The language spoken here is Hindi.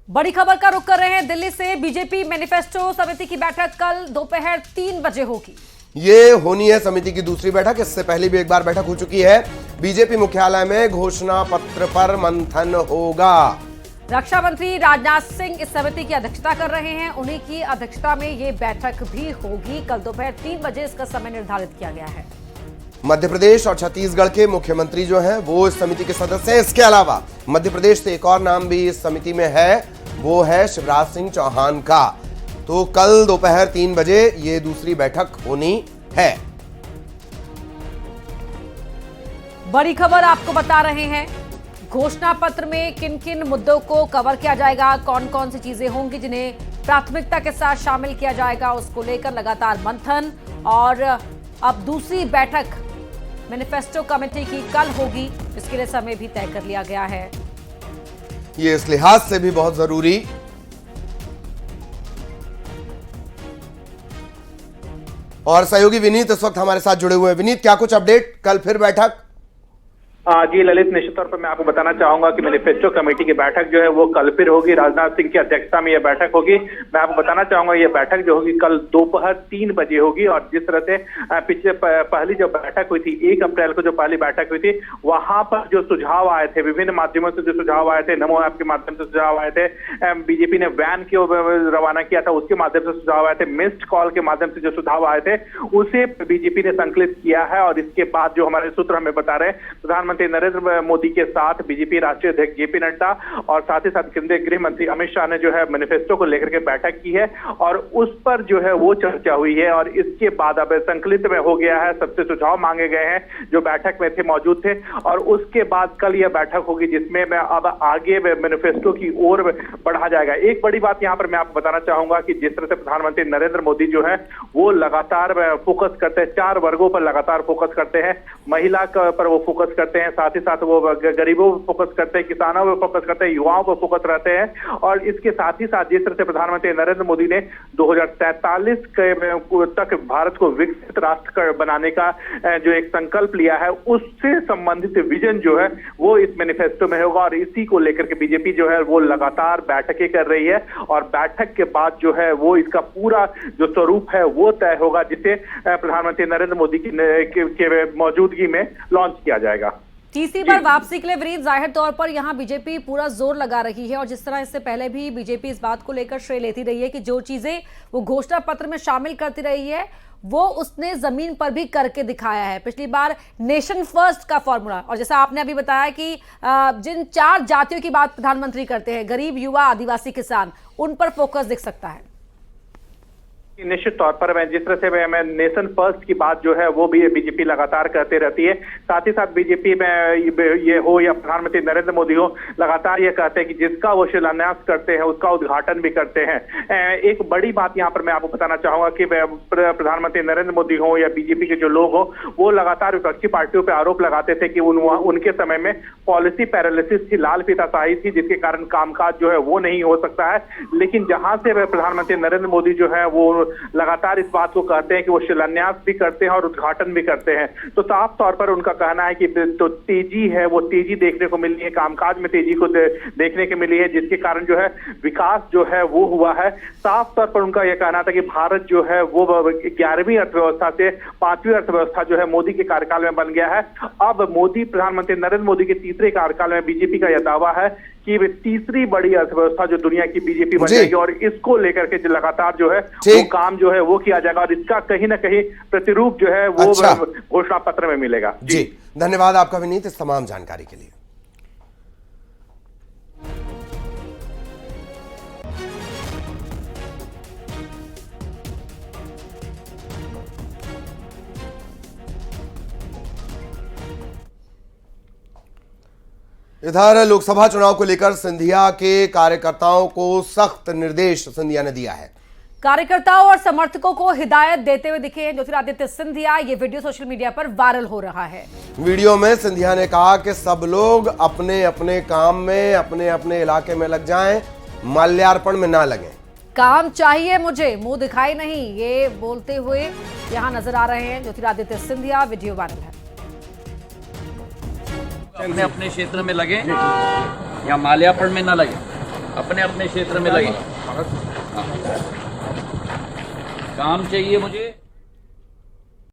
बड़ी खबर का रुख कर रहे हैं दिल्ली से। बीजेपी मैनिफेस्टो समिति की बैठक कल दोपहर 3 बजे होगी। ये होनी है समिति की दूसरी बैठक। इससे पहले भी एक बार बैठक हो चुकी है। बीजेपी मुख्यालय में घोषणा पत्र पर मंथन होगा। रक्षा मंत्री राजनाथ सिंह इस समिति की अध्यक्षता कर रहे हैं। उन्हीं की अध्यक्षता में ये बैठक भी होगी। कल दोपहर 3 बजे इसका समय निर्धारित किया गया है। मध्य प्रदेश और छत्तीसगढ़ के मुख्यमंत्री जो हैं वो इस समिति के सदस्य हैं। इसके अलावा मध्य प्रदेश से एक और नाम भी इस समिति में है, वो है शिवराज सिंह चौहान का। तो कल दोपहर 3 बजे ये दूसरी बैठक होनी है। बड़ी खबर आपको बता रहे हैं। घोषणा पत्र में किन किन मुद्दों को कवर किया जाएगा, कौन कौन सी चीजें होंगी जिन्हें प्राथमिकता के साथ शामिल किया जाएगा, उसको लेकर लगातार मंथन। और अब दूसरी बैठक मैनिफेस्टो कमेटी की कल होगी, इसके लिए समय भी तय कर लिया गया है। ये इस लिहाज से भी बहुत जरूरी। और सहयोगी विनीत इस वक्त हमारे साथ जुड़े हुए हैं। विनीत, क्या कुछ अपडेट? कल फिर बैठक? जी ललित, निश्चित तौर पर मैं आपको बताना चाहूंगा कि मैनिफेस्टो कमेटी की बैठक जो है वो कल फिर होगी। राजनाथ सिंह की अध्यक्षता में यह बैठक होगी। मैं आपको बताना चाहूंगा ये बैठक जो होगी कल दोपहर 3 बजे होगी। और जिस तरह से पिछले पहली जो बैठक हुई थी 1 अप्रैल को जो पहली बैठक हुई थी, वहां पर जो सुझाव आए थे, विभिन्न माध्यमों से जो सुझाव आए थे, नमो ऐप के माध्यम से सुझाव आए थे, बीजेपी ने वैन की रवाना किया था उसके माध्यम से सुझाव आए थे, मिस्ड कॉल के माध्यम से जो सुझाव आए थे उसे बीजेपी ने संकलित किया है। और इसके बाद जो हमारे सूत्र हमें बता रहे हैं, प्रधानमंत्री नरेंद्र मोदी के साथ बीजेपी राष्ट्रीय अध्यक्ष जेपी नड्डा और साथ ही साथ केंद्रीय गृह मंत्री अमित शाह ने जो है मैनिफेस्टो को लेकर के बैठक की है और उस पर जो है वो चर्चा हुई है। और इसके बाद अब संकलित में हो गया है, सबसे सुझाव मांगे गए हैं जो बैठक में थे, मौजूद थे। और उसके बाद कल यह बैठक होगी जिसमें मैं अब आगे मैनिफेस्टो की ओर बढ़ा जाएगा। एक बड़ी बात यहाँ पर मैं आपको बताना चाहूंगा कि जिस तरह से प्रधानमंत्री नरेंद्र मोदी जो है वो लगातार फोकस करते हैं, 4 वर्गों पर लगातार फोकस करते हैं। महिला पर वो फोकस करते हैं, साथ ही साथ वो गरीबों पर फोकस करते हैं, किसानों पर फोकस करते हैं, युवाओं पर फोकस रहते हैं। और इसके साथ ही साथ जिस तरह से प्रधानमंत्री नरेंद्र मोदी ने 2047 तक भारत को विकसित राष्ट्र बनाने का जो एक संकल्प लिया है, उससे संबंधित विजन जो है वो इस मैनिफेस्टो में होगा। और इसी को लेकर के बीजेपी जो है वो लगातार बैठकें कर रही है और बैठक के बाद जो है वो इसका पूरा जो स्वरूप है वो तय होगा, जिसे प्रधानमंत्री नरेंद्र मोदी की मौजूदगी में लॉन्च किया जाएगा। तीसरी बार वापसी के लिए विनीत, जाहिर तौर पर यहाँ बीजेपी पूरा जोर लगा रही है और जिस तरह इससे पहले भी बीजेपी इस बात को लेकर श्रेय लेती रही है कि जो चीजें वो घोषणा पत्र में शामिल करती रही है वो उसने जमीन पर भी करके दिखाया है। पिछली बार नेशन फर्स्ट का फॉर्मूला, और जैसा आपने अभी बताया कि जिन 4 जातियों की बात प्रधानमंत्री करते हैं, गरीब, युवा, आदिवासी, किसान, उन पर फोकस दिख सकता है। निश्चित तौर पर मैं जिस तरह से मैं नेशन फर्स्ट की बात जो है वो भी बीजेपी लगातार करते रहती है। साथ ही साथ बीजेपी में ये हो या प्रधानमंत्री नरेंद्र मोदी हो, लगातार ये कहते हैं कि जिसका वो शिलान्यास करते हैं उसका उद्घाटन भी करते हैं। एक बड़ी बात यहाँ पर मैं आपको बताना चाहूंगा कि प्रधानमंत्री नरेंद्र मोदी हो या बीजेपी के जो लोग हो वो लगातार विपक्षी पार्टियों पर आरोप लगाते थे कि उनके समय में पॉलिसी पैरालिसिस थी, लाल फीताशाही थी, जिसके कारण कामकाज जो है वो नहीं हो सकता है। लेकिन जहां से प्रधानमंत्री नरेंद्र मोदी जो है वो लगातार इस बात को कहते हैं कि वो शिलान्यास भी करते हैं और उद्घाटन भी करते हैं, तो साफ तौर पर उनका कहना है कि तो तेजी है वो तेजी देखने को मिली है, कामकाज में तेजी को देखने को मिली है, जिसके कारण जो है विकास जो है वो हुआ है। साफ तौर पर उनका यह कहना था कि भारत जो है वो 11वीं अर्थव्यवस्था से 5वीं अर्थव्यवस्था जो है मोदी के कार्यकाल में बन गया है। अब मोदी, प्रधानमंत्री नरेंद्र मोदी के तीसरे कार्यकाल में बीजेपी का यह दावा है कि तीसरी बड़ी अर्थव्यवस्था जो दुनिया की बीजेपी बन जाएगी और इसको लेकर के लगातार जो है वो काम जो है वो किया जाएगा और इसका कहीं ना कहीं प्रतिरूप जो है वो घोषणा पत्र में मिलेगा। जी, धन्यवाद आपका विनीत इस तमाम जानकारी के लिए। इधर लोकसभा चुनाव को लेकर सिंधिया के कार्यकर्ताओं को सख्त निर्देश सिंधिया ने दिया है। कार्यकर्ताओं और समर्थकों को हिदायत देते हुए दिखे ज्योतिरादित्य सिंधिया। ये वीडियो सोशल मीडिया पर वायरल हो रहा है। वीडियो में सिंधिया ने कहा कि सब लोग अपने अपने काम में अपने अपने इलाके में लग जाएं, माल्यार्पण में ना लगें। काम चाहिए मुझे, मुंह दिखाई नहीं, ये बोलते हुए यहां नजर आ रहे हैं ज्योतिरादित्य सिंधिया। वीडियो वायरल है। अपने अपने क्षेत्र में लगे या माल्यार्पण में न लगे। अपने अपने क्षेत्र में लगे। हाँ। काम चाहिए मुझे।